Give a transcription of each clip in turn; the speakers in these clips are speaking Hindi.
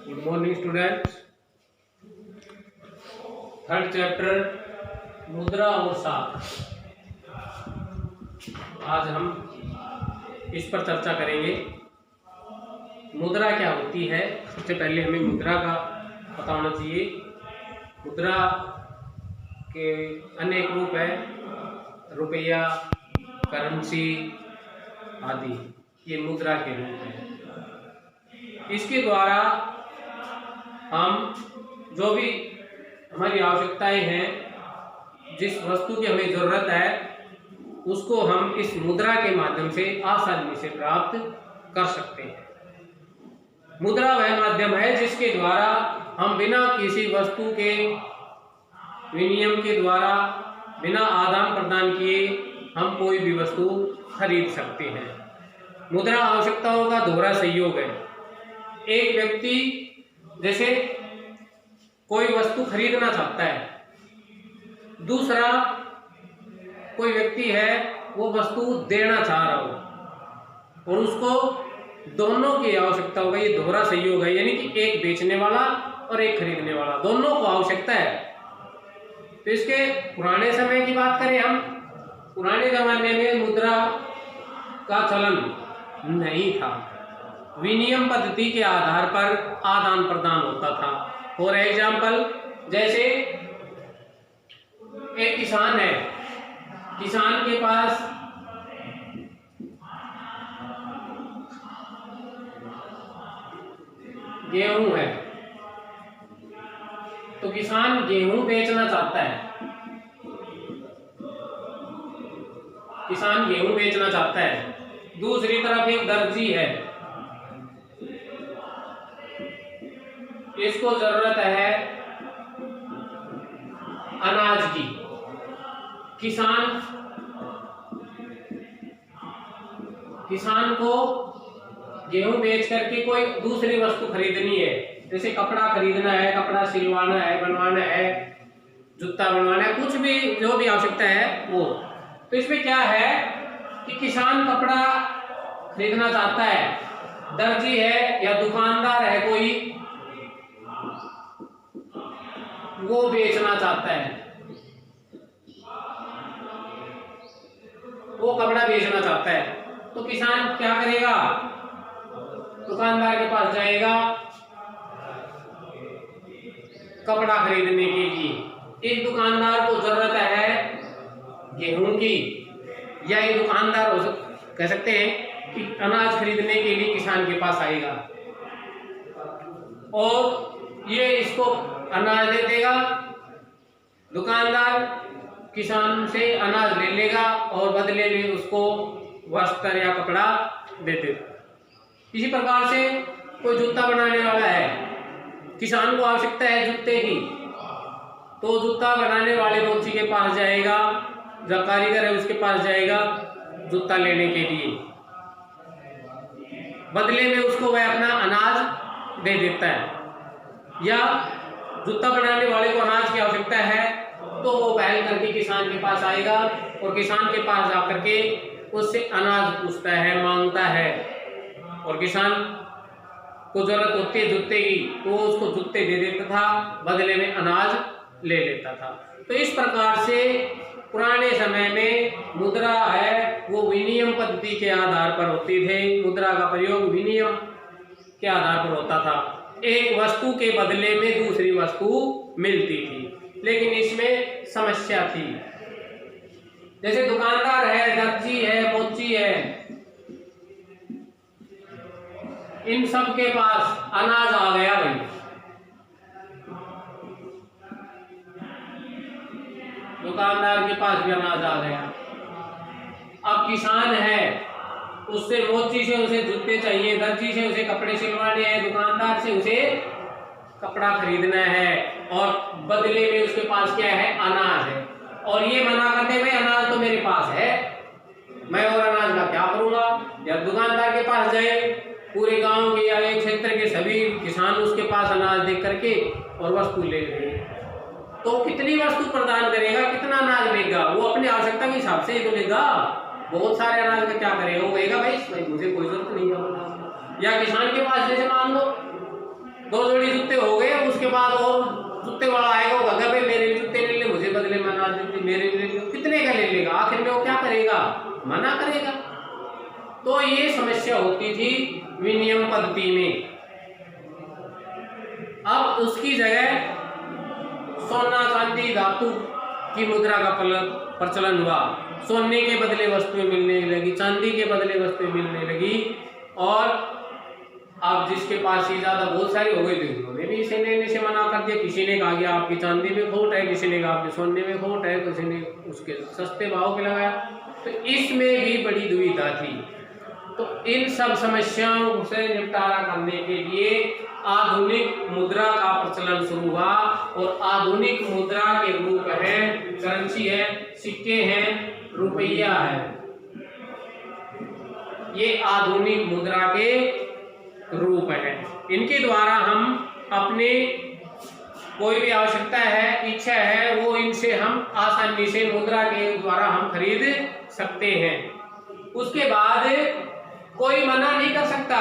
Good morning students. Third chapter मुद्रा और साख, आज हम इस पर चर्चा करेंगे। मुद्रा क्या होती है? सबसे पहले हमें मुद्रा का पता होना चाहिए। मुद्रा के अनेक रूप है, रुपया, करेंसी आदि, ये मुद्रा के रूप हैं। इसके द्वारा हम जो भी हमारी आवश्यकताएं हैं, जिस वस्तु की हमें जरूरत है, उसको हम इस मुद्रा के माध्यम से आसानी से प्राप्त कर सकते हैं। मुद्रा वह माध्यम है जिसके द्वारा हम बिना किसी वस्तु के विनिमय के द्वारा, बिना आदान प्रदान किए हम कोई भी वस्तु खरीद सकते हैं। मुद्रा आवश्यकताओं का दोहरा सहयोग है। एक व्यक्ति जैसे कोई वस्तु खरीदना चाहता है, दूसरा कोई व्यक्ति है वो वस्तु देना चाह रहा हो, और उसको दोनों की आवश्यकता होगा। ये दोहरा सहयोग है, यानी कि एक बेचने वाला और एक खरीदने वाला, दोनों को आवश्यकता है। तो इसके पुराने समय की बात करें हम, पुराने जमाने में मुद्रा का चलन नहीं था। विनिमय पद्धति के आधार पर आदान प्रदान होता था। फॉर एग्जाम्पल, जैसे एक किसान है, किसान के पास गेहूं है, तो किसान गेहूं बेचना चाहता है। किसान गेहूं बेचना चाहता है। दूसरी तरफ एक दर्जी है, इसको जरूरत है अनाज की। किसान को गेहूं बेच करके कोई दूसरी वस्तु खरीदनी है, जैसे कपड़ा खरीदना है, कपड़ा सिलवाना है, बनवाना है, जूता बनवाना है, कुछ भी जो भी आवश्यकता है वो। तो इसमें क्या है कि किसान कपड़ा खरीदना चाहता है, दर्जी है या दुकानदार है कोई, वो बेचना चाहता है, वो कपड़ा बेचना चाहता है। तो किसान क्या करेगा? दुकानदार के पास जाएगा कपड़ा खरीदने के लिए। एक दुकानदार को जरूरत है गेहूं की, या एक दुकानदार कह सकते हैं कि अनाज खरीदने के लिए किसान के पास आएगा, और ये इसको अनाज दे देगा। दुकानदार किसान से अनाज ले लेगा और बदले में उसको वस्त्र या कपड़ा दे देगा। इसी प्रकार से कोई जूता बनाने वाला है, किसान को आवश्यकता है जूते की, तो जूता बनाने वाले मोची के पास जाएगा, जो कारीगर है उसके पास जाएगा जूता लेने के लिए। बदले में उसको वह अपना अनाज दे देता है। या जूता बनाने वाले को अनाज की आवश्यकता है, तो वो पहल करके किसान के पास आएगा और किसान के पास जाकर के उससे अनाज पूछता है, मांगता है, और किसान को जरूरत होती है जूते की, तो उसको जूते दे देता था, बदले में अनाज ले लेता था। तो इस प्रकार से पुराने समय में मुद्रा है वो विनिमय पद्धति के आधार पर होती थी। मुद्रा का प्रयोग विनिमय के आधार पर होता था, एक वस्तु के बदले में दूसरी वस्तु मिलती थी। लेकिन इसमें समस्या थी, जैसे दुकानदार है, दर्जी है, मोची है, इन सब के पास अनाज आ गया भाई, दुकानदार के पास भी अनाज आ गया। अब किसान है, उससे मोची से उसे जूते चाहिए, दर्जी से उसे कपड़े सिलवाने हैं, दुकानदार से उसे कपड़ा खरीदना है, और बदले में उसके पास क्या है? अनाज है। और ये मना करते हुए अनाज तो मेरे पास है, मैं और अनाज का क्या करूंगा? जब दुकानदार के पास जाए, पूरे गांव के या एक क्षेत्र के सभी किसान उसके पास अनाज देख करके और वस्तु ले लेंगे, तो कितनी वस्तु प्रदान करेगा, कितना अनाज लेगा? वो अपनी आवश्यकता के हिसाब से ही तो लेगा। बहुत सारे अनाज का क्या करेगा? वो कहेगा भाई मुझे कोई जरूरत नहीं है। या किसान के पास जैसे मान लो 2 जोड़ी जूते हो गए, उसके बाद और जूते वाला आएगा, वो कहेगा भाई मेरे जूते ले ले, मुझे बदले में अनाज दे दे, मेरे ले ले, कितने का ले लेगा, आखिर में वो क्या करेगा, मना करेगा। तो ये समस्या होती थी विनिमय पद्धति में। अब उसकी जगह सोना चांदी धातु की मुद्रा का प्रचलन हुआ। सोने के बदले वस्तुएं मिलने लगी, चांदी के बदले वस्तुएं मिलने लगी, और अब जिसके पास ही ज्यादा बहुत सारी हो गई थी उन्होंने भी इसे लेने से मना कर दिया। किसी ने कहा कि आपकी चांदी में खोट है, किसी ने कहा आपके सोने में खोट है, किसी ने उसके सस्ते भाव पे लगाया। तो इसमें भी बड़ी दुविधा थी। तो इन सब समस्याओं से निपटारा करने के लिए आधुनिक मुद्रा का प्रचलन शुरू हुआ, और आधुनिक मुद्रा के रूप है करेंसी है, सिक्के हैं, रुपया है। ये आधुनिक मुद्रा के रूप है। इनके द्वारा हम अपने कोई भी आवश्यकता है, इच्छा है, वो इनसे हम आसानी से मुद्रा के द्वारा हम खरीद सकते हैं। उसके बाद कोई मना नहीं कर सकता।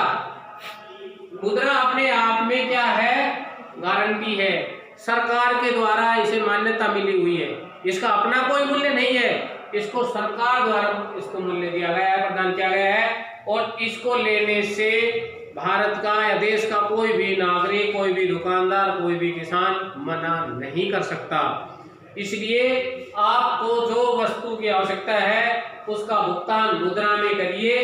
मुद्रा अपने आप में क्या है, गारंटी है, सरकार के द्वारा इसे मान्यता मिली हुई है, इसका अपना कोई मूल्य नहीं है, इसको सरकार द्वारा इसको मूल्य दिया गया है, प्रदान किया गया है, और इसको लेने से भारत का या देश का कोई भी नागरिक, कोई भी दुकानदार, कोई भी किसान मना नहीं कर सकता। इसलिए आपको जो वस्तु की आवश्यकता है उसका भुगतान मुद्रा में करिए,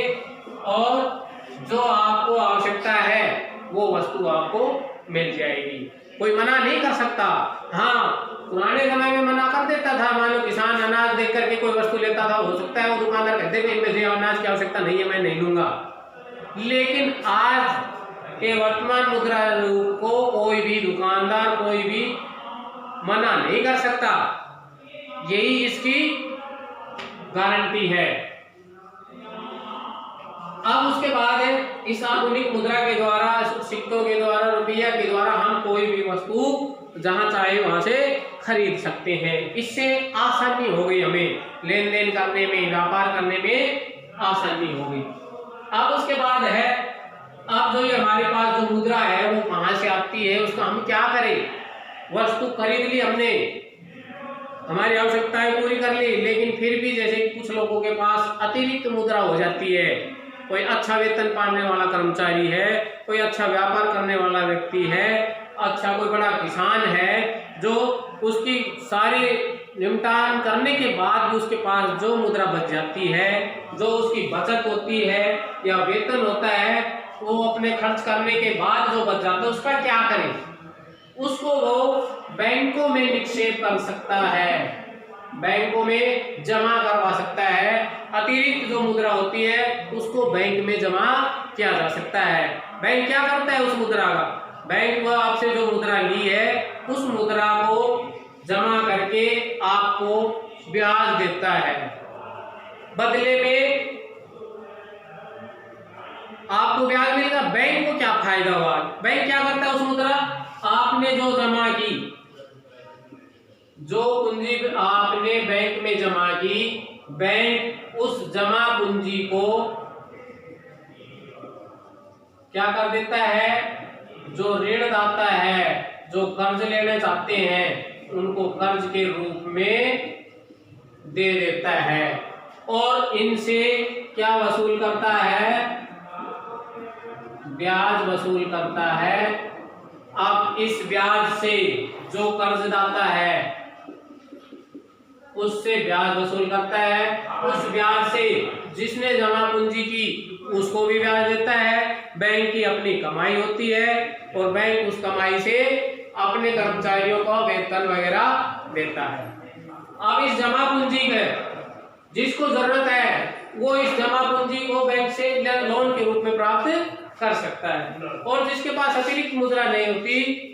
और जो आपको आवश्यकता है वो वस्तु आपको मिल जाएगी। कोई मना नहीं कर सकता। हाँ, पुराने समय में मना कर देता था, मान लो किसान अनाज देख करके कोई वस्तु लेता था, हो सकता है वो दुकानदार कहते थे मुझे अनाज की आवश्यकता नहीं है, मैं नहीं लूंगा। लेकिन आज के वर्तमान मुद्रा को कोई भी दुकानदार, कोई भी मना नहीं कर सकता। यही इसकी गारंटी है। अब उसके बाद इस आधुनिक मुद्रा के द्वारा, सिक्कों के द्वारा, रुपया के द्वारा हम कोई भी वस्तु जहां चाहे वहां से खरीद सकते हैं। इससे आसानी हो गई, हमें लेन देन करने में, व्यापार करने में आसानी हो गई। अब उसके बाद है, अब जो ये हमारे पास जो मुद्रा है वो कहां से आती है, उसका हम क्या करें। वस्तु खरीद ली हमने, हमारी आवश्यकताएं पूरी कर ली, लेकिन फिर भी जैसे कुछ लोगों के पास अतिरिक्त मुद्रा हो जाती है। कोई अच्छा वेतन पाने वाला कर्मचारी है, कोई अच्छा व्यापार करने वाला व्यक्ति है, अच्छा कोई बड़ा किसान है, जो उसकी सारी निपटान करने के बाद भी उसके पास जो मुद्रा बच जाती है, जो उसकी बचत होती है या वेतन होता है, वो अपने खर्च करने के बाद जो बच जाता है उसका क्या करें। उसको वो बैंकों में निक्षेप कर सकता है, बैंकों में जमा करवा सकता है। अतिरिक्त जो मुद्रा होती है उसको बैंक में जमा किया जा सकता है। बैंक क्या करता है उस मुद्रा का, बैंक वह आपसे जो मुद्रा ली है उस मुद्रा को जमा करके आपको ब्याज देता है। बदले में आपको ब्याज मिलेगा। बैंक को क्या फायदा हुआ, बैंक क्या करता है उस मुद्रा, आपने जो जमा की, जो पूंजी आपने बैंक में जमा की, बैंक उस जमा पूंजी को क्या कर देता है, जो ऋणदाता है, जो कर्ज लेना चाहते हैं उनको कर्ज के रूप में दे देता है, और इनसे क्या वसूल करता है, ब्याज वसूल करता है। अब इस ब्याज से जो कर्जदाता है उससे ब्याज वसूल करता है, उस ब्याज से जिसने जमा पूंजी की उसको भी ब्याज देता है। बैंक की अपनी कमाई होती है और बैंक उस कमाई से अपने कर्मचारियों को वेतन वगैरह देता है। अब इस जमा पूंजी के जिसको जरूरत है वो इस जमा पूंजी को बैंक से लोन के रूप में प्राप्त कर सकता है, और जिसके पास अतिरिक्त मुद्रा नहीं होती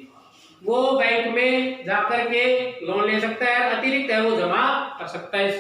वो बैंक में जाकर के लोन ले सकता है, अतिरिक्त है वो जमा कर सकता है।